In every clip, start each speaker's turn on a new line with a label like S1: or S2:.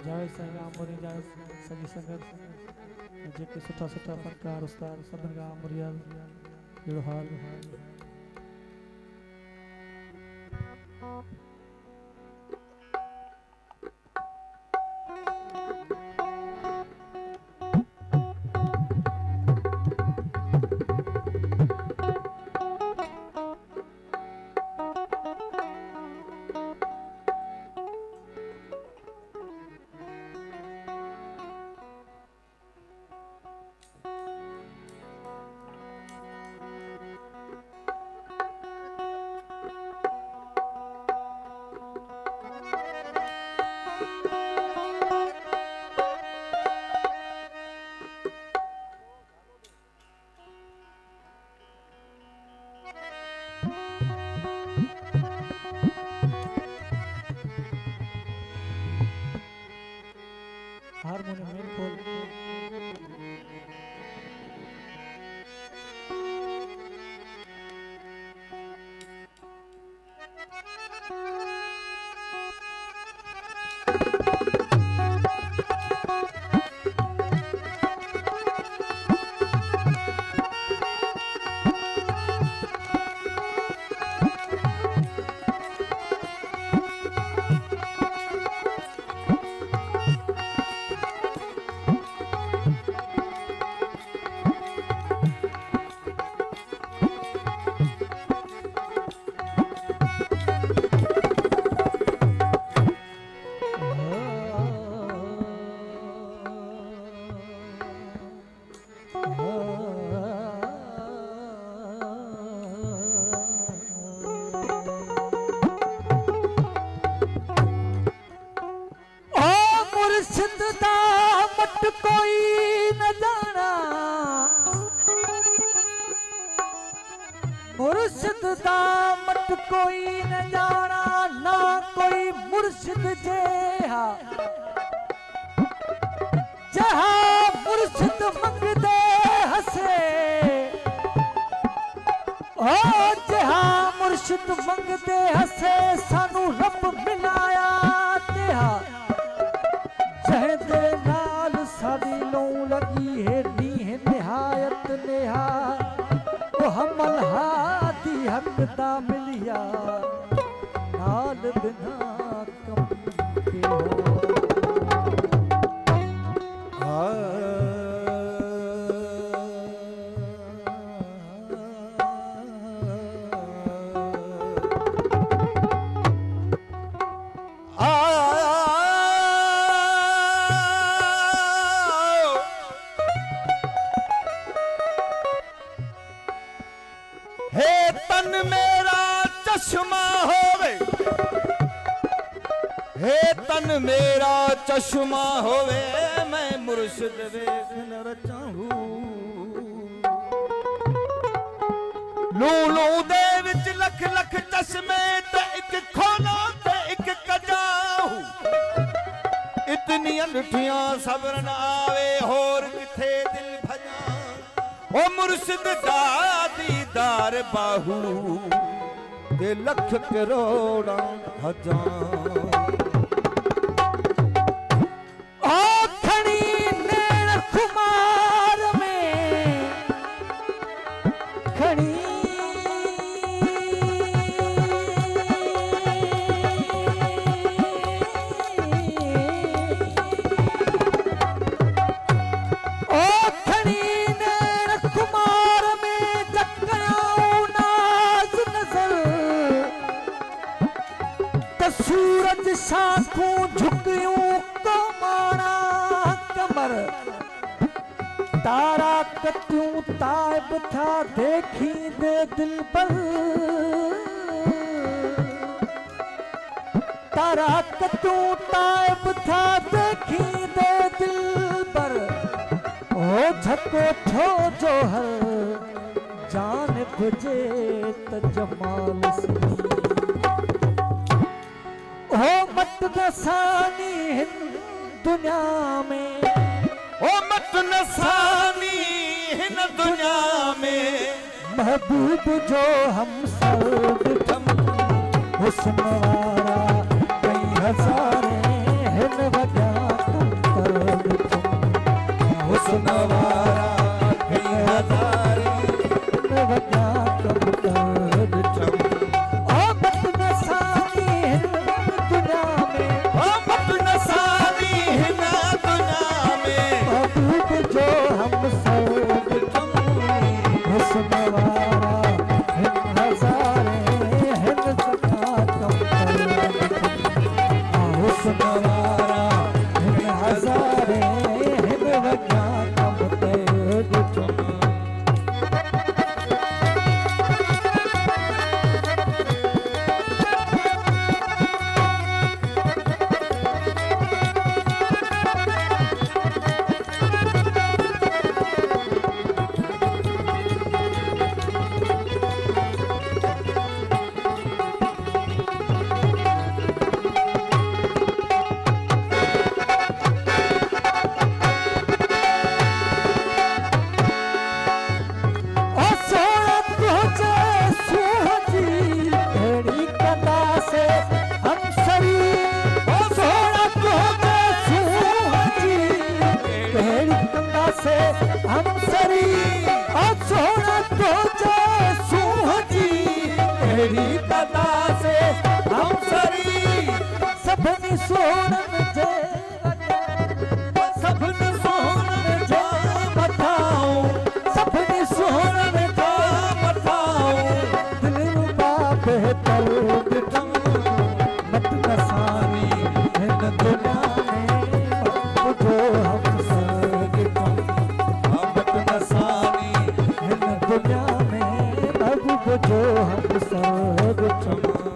S1: जावे संगा मोरी जावे सगी संगत जेके सुठा सुठा फनकार उस्ताद सभिनि खां मुरियल अहिड़ो हाल हारमोनियम मेन खोल मट कोई न जाना मुर्शिद दा मट कोई न जाना ना कोई मुर्शिद जेहा जहा मुर्शिद मंगदे हसे ओ जहा मुर्शिद मंगदे हसे सानू रब मिलाया तेहा जहदे नाल साडी लौ लगी है नी है निहायत नेहा ओ हमल हादी हक दा मिलिया नाल बिना कम के
S2: तन मेरा चश्मा होवे मैं मुर्शिद वेख न रचाहूं लू लू दे विच लख लख चश्मे ते एक खोलो ते एक कजाहूं इतनी अंगठियां सब्र न आवे होर किथे दिल भजा ओ मुर्शिद दा दीदार बाहू ते लख करोड़ा हजार
S1: सूरज साखों झुकियों कमाना कमर तारा कत्यूं ताइब था देखी दे दिल पर तारा कत्यूं ताइब था देखी दे दिल पर ओ झको ठो जो हर जान बुझे त जमाल सी हो मत नसानी हिन दुनिया में
S2: ओ मत नसानी हिन दुनिया में
S1: महबूब जो हम सब हुस्न वारा कई हज़ारे हिन वजा नवारा हिन हज़ारे हिन वॻा कम कयो ॾिठम हम सरी और सोना तो जे सूहजी तेरी कदा से हम सरी सभनी सोनन जे सभनी सोनन जे मथाऊं सभनी सोनन जे मथाऊं दिल रुबा बेहतर ॾिठम मत नसानी हिन दुनिया में ॿुधो हम सर ॾिठम दुनिया में अब जो हम सब क्षमा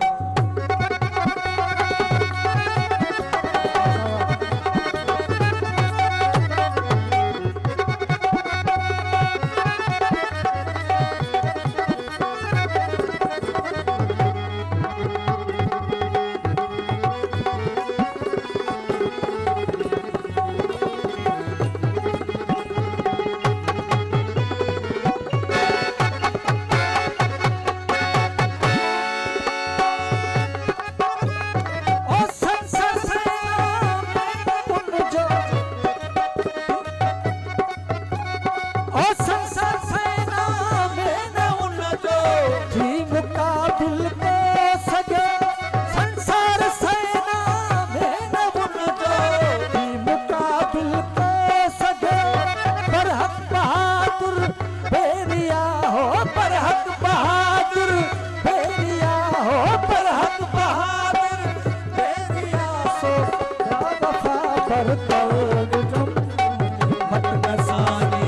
S1: मत नसानी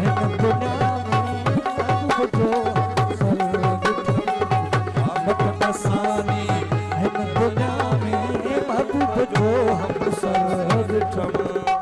S1: हिन दुनिया में अब जो मत नसानी हिन दुनिया में अब जो हम सर ॾिठम